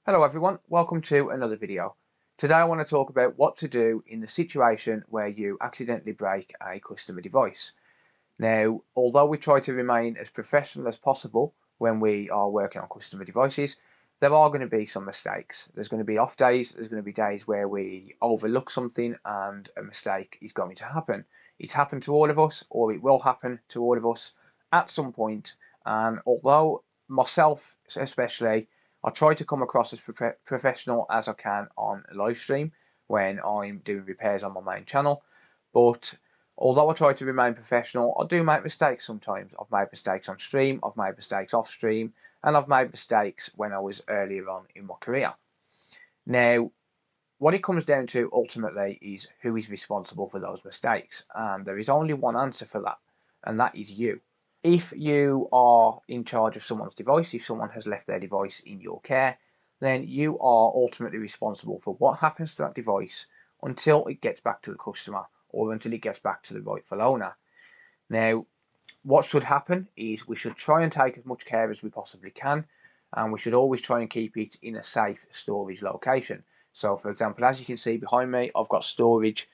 Hello everyone, welcome to another video. Today I want to talk about what to do in the situation where you accidentally break a customer device. Now, although we try to remain as professional as possible when we are working on customer devices, there are going to be some mistakes. There's going to be off days, there's going to be days where we overlook something and a mistake is going to happen. It's happened to all of us, or it will happen to all of us at some point. And although myself especially, I try to come across as professional as I can on live stream when I'm doing repairs on my main channel, but although I try to remain professional, I do make mistakes sometimes. I've made mistakes on stream, I've made mistakes off stream, and I've made mistakes when I was earlier on in my career. Now, what it comes down to ultimately is who is responsible for those mistakes, and there is only one answer for that, and that is you. If you are in charge of someone's device, if someone has left their device in your care, then you are ultimately responsible for what happens to that device until it gets back to the customer or until it gets back to the rightful owner. Now, what should happen is we should try and take as much care as we possibly can, and we should always try and keep it in a safe storage location. So for example, as you can see behind me, I've got a storage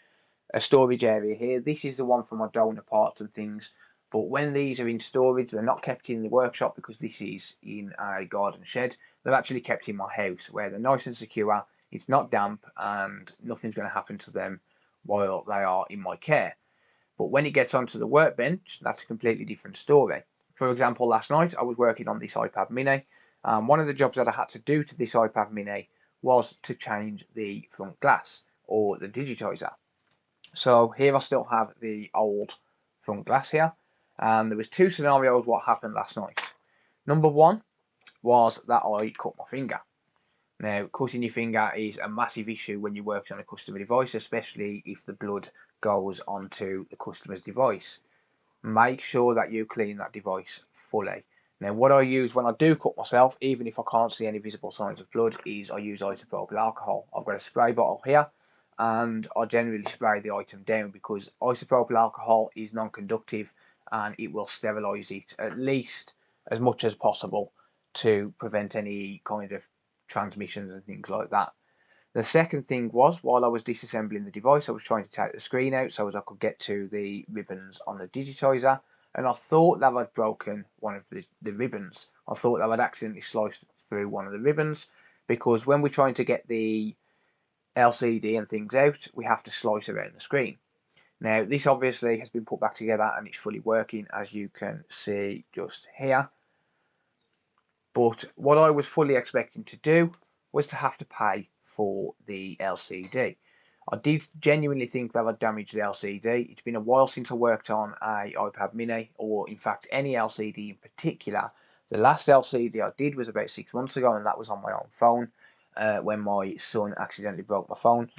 area here. This is the one for my donor parts and things. But when these are in storage, they're not kept in the workshop because this is in a garden shed. They're actually kept in my house where they're nice and secure. It's not damp and nothing's going to happen to them while they are in my care. But when it gets onto the workbench, that's a completely different story. For example, last night I was working on this iPad mini. One of the jobs that I had to do to this iPad mini was to change the front glass or the digitizer. So here I still have the old front glass here, and there was two scenarios what happened last night. Number one was that I cut my finger. Now, cutting your finger is a massive issue when you're working on a customer device, especially if the blood goes onto the customer's device. Make sure that you clean that device fully. Now, what I use when I do cut myself, even if I can't see any visible signs of blood, is I use isopropyl alcohol. I've got a spray bottle here, and I generally spray the item down because isopropyl alcohol is non-conductive and it will sterilise it at least as much as possible to prevent any kind of transmissions and things like that. The second thing was, while I was disassembling the device, I was trying to take the screen out so as I could get to the ribbons on the digitizer, and I thought that I'd broken one of the ribbons. I thought that I'd accidentally sliced through one of the ribbons, because when we're trying to get the LCD and things out, we have to slice around the screen. Now, this obviously has been put back together and it's fully working, as you can see just here. But what I was fully expecting to do was to have to pay for the LCD. I did genuinely think that I'd damaged the LCD. It's been a while since I worked on a iPad mini, or in fact any LCD in particular. The last LCD I did was about 6 months ago, and that was on my own phone when my son accidentally broke my phone.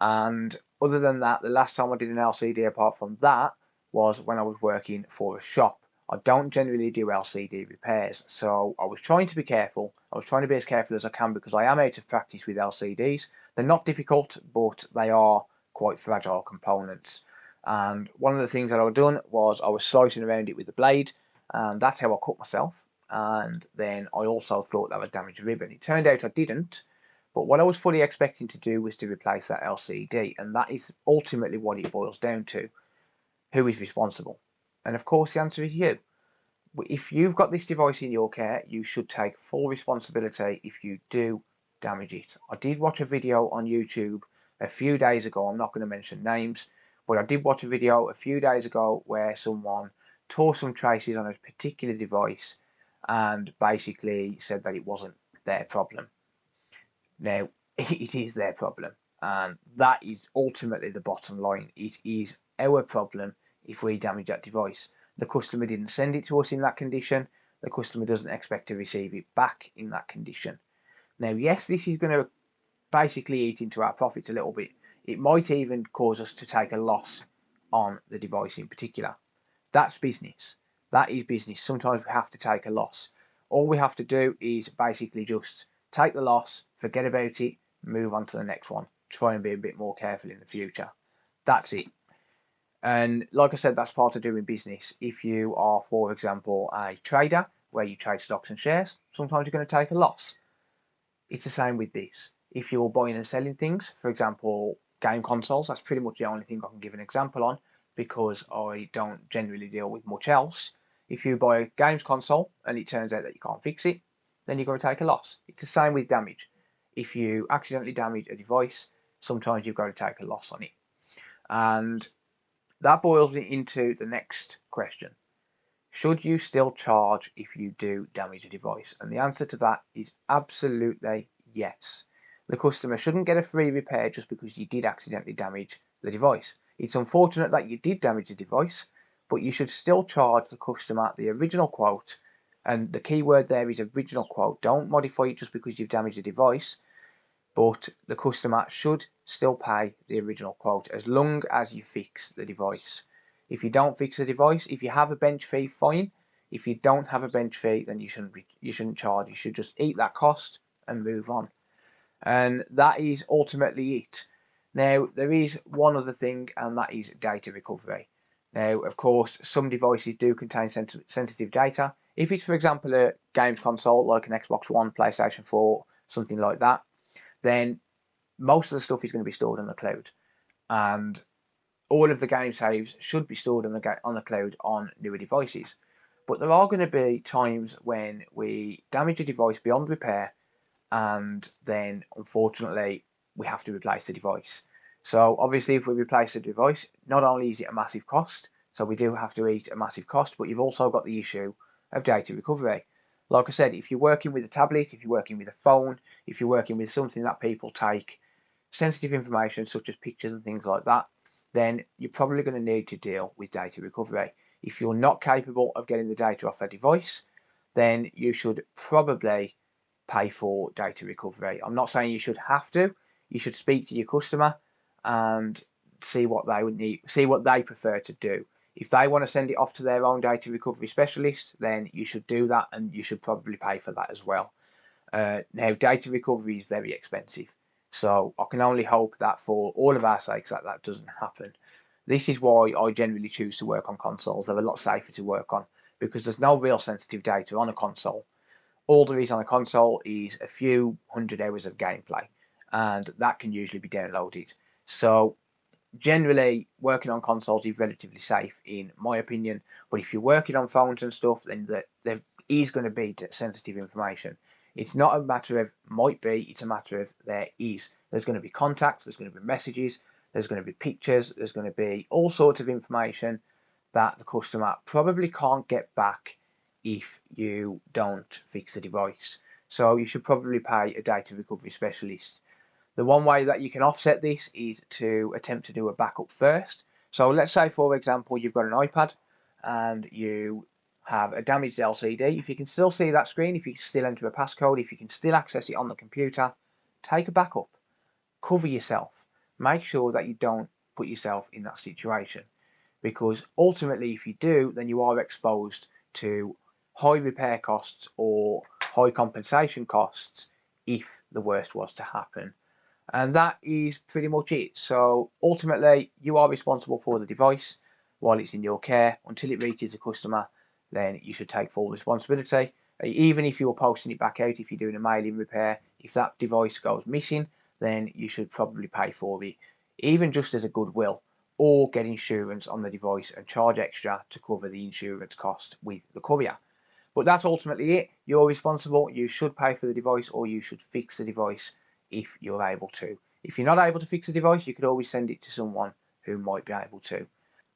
And other than that, the last time I did an LCD apart from that was when I was working for a shop. I don't generally do LCD repairs, so I was trying to be careful. I was trying to be as careful as I can because I am out of practice with LCDs. They're not difficult, but they are quite fragile components. And one of the things that I was doing was I was slicing around it with a blade, and that's how I cut myself. And then I also thought that I damaged a ribbon. It turned out I didn't, but what I was fully expecting to do was to replace that LCD, and that is ultimately what it boils down to. Who is responsible? And of course the answer is you. If you've got this device in your care, you should take full responsibility if you do damage it. I did watch a video on YouTube a few days ago, I'm not going to mention names, but I did watch a video a few days ago where someone tore some traces on a particular device and basically said that it wasn't their problem. Now, it is their problem, and that is ultimately the bottom line. It is our problem if we damage that device. The customer didn't send it to us in that condition. The customer doesn't expect to receive it back in that condition. Now, yes, this is going to basically eat into our profits a little bit. It might even cause us to take a loss on the device in particular. That's business. That is business. Sometimes we have to take a loss. All we have to do is basically just take the loss, forget about it, move on to the next one. Try and be a bit more careful in the future. That's it. And like I said, that's part of doing business. If you are, for example, a trader where you trade stocks and shares, sometimes you're going to take a loss. It's the same with this. If you're buying and selling things, for example, game consoles, that's pretty much the only thing I can give an example on because I don't generally deal with much else. If you buy a games console and it turns out that you can't fix it, then you've got to take a loss. It's the same with damage. If you accidentally damage a device, sometimes you've got to take a loss on it. And that boils me into the next question. Should you still charge if you do damage a device? And the answer to that is absolutely yes. The customer shouldn't get a free repair just because you did accidentally damage the device. It's unfortunate that you did damage the device, but you should still charge the customer the original quote. And the key word there is original quote. Don't modify it just because you've damaged the device, but the customer should still pay the original quote as long as you fix the device. If you don't fix the device, if you have a bench fee, fine. If you don't have a bench fee, then you shouldn't charge. You should just eat that cost and move on. And that is ultimately it. Now, there is one other thing, and that is data recovery. Now, of course, some devices do contain sensitive data. If it's, for example, a games console like an Xbox One, PlayStation 4, something like that, then most of the stuff is going to be stored on the cloud. And all of the game saves should be stored on the cloud on newer devices. But there are going to be times when we damage a device beyond repair, and then unfortunately we have to replace the device. So obviously, if we replace the device, not only is it a massive cost, so we do have to eat a massive cost, but you've also got the issue of data recovery. Like I said, if you're working with a tablet, if you're working with a phone, if you're working with something that people take sensitive information such as pictures and things like that, then you're probably going to need to deal with data recovery. If you're not capable of getting the data off that device, then you should probably pay for data recovery. I'm not saying you should have to. You should speak to your customer and see what they would need, see what they prefer to do. If they want to send it off to their own data recovery specialist, then you should do that, and you should probably pay for that as well. Now, data recovery is very expensive, so I can only hope that for all of our sakes that doesn't happen. This is why I generally choose to work on consoles. They're a lot safer to work on because there's no real sensitive data on a console. All there is on a console is a few hundred hours of gameplay, and that can usually be downloaded. So generally, working on consoles is relatively safe in my opinion, but if you're working on phones and stuff, then there is going to be sensitive information. It's not a matter of might be, it's a matter of there is. There's going to be contacts, there's going to be messages, there's going to be pictures, there's going to be all sorts of information that the customer probably can't get back if you don't fix the device. So you should probably pay a data recovery specialist. The one way that you can offset this is to attempt to do a backup first. So let's say, for example, you've got an iPad and you have a damaged LCD. If you can still see that screen, if you can still enter a passcode, if you can still access it on the computer, take a backup. Cover yourself. Make sure that you don't put yourself in that situation, because ultimately if you do, then you are exposed to high repair costs or high compensation costs if the worst was to happen. And that is pretty much it. So ultimately, you are responsible for the device while it's in your care. Until it reaches the customer, then you should take full responsibility. Even if you're posting it back out, if you're doing a mailing repair, if that device goes missing, then you should probably pay for it, even just as a goodwill, or get insurance on the device and charge extra to cover the insurance cost with the courier. But that's ultimately it. You're responsible. You should pay for the device, or you should fix the device if you're able to. If you're not able to fix the device, you could always send it to someone who might be able to.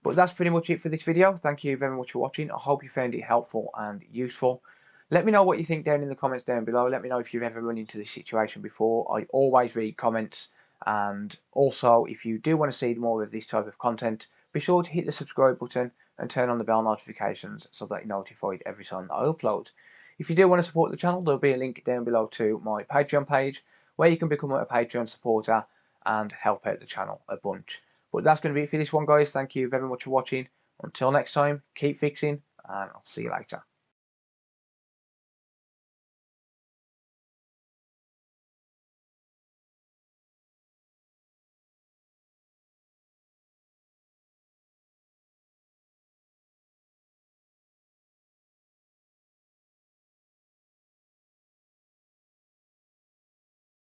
But that's pretty much it for this video. Thank you very much for watching. I hope you found it helpful and useful. Let me know what you think down in the comments down below. Let me know if you've ever run into this situation before. I always read comments. And also, if you do want to see more of this type of content, be sure to hit the subscribe button and turn on the bell notifications so that you're notified every time I upload. If you do want to support the channel, there'll be a link down below to my Patreon page where you can become a Patreon supporter and help out the channel a bunch. But that's going to be it for this one, guys. Thank you very much for watching. Until next time, keep fixing, and I'll see you later.